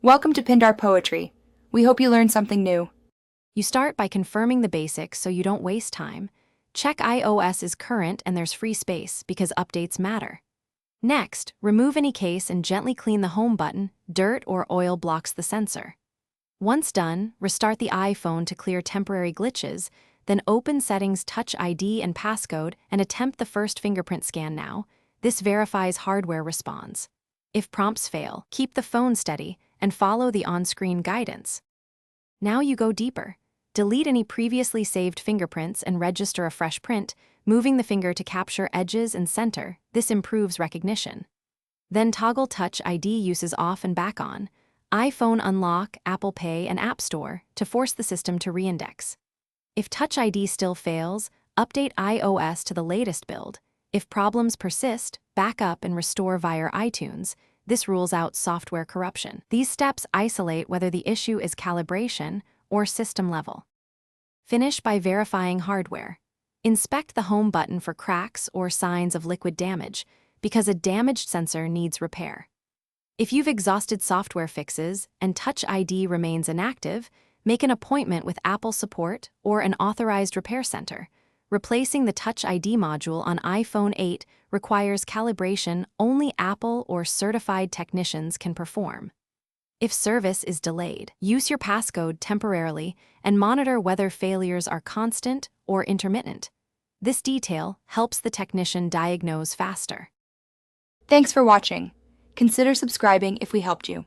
Welcome to Pindar Poetry. We hope you learned something new. You start by confirming the basics so you don't waste time. Check iOS is current and there's free space because updates matter. Next, remove any case and gently clean the home button. Dirt or oil blocks the sensor. Once done, restart the iPhone to clear temporary glitches, then open Settings, Touch ID and Passcode and attempt the first fingerprint scan now. This verifies hardware responds. If prompts fail, keep the phone steady and follow the on-screen guidance. Now you go deeper. Delete any previously saved fingerprints and register a fresh print, moving the finger to capture edges and center. This improves recognition. Then toggle Touch ID uses off and back on. iPhone unlock, Apple Pay, and App Store to force the system to reindex. If Touch ID still fails, update iOS to the latest build. If problems persist, back up and restore via iTunes. This rules out software corruption. These steps isolate whether the issue is calibration or system level. Finish by verifying hardware. Inspect the home button for cracks or signs of liquid damage, because a damaged sensor needs repair. If you've exhausted software fixes and Touch ID remains inactive, make an appointment with Apple support or an authorized repair center. Replacing the Touch ID module on iPhone 8 requires calibration only Apple or certified technicians can perform. If service is delayed, use your passcode temporarily and monitor whether failures are constant or intermittent. This detail helps the technician diagnose faster. Thanks for watching. Consider subscribing if we helped you.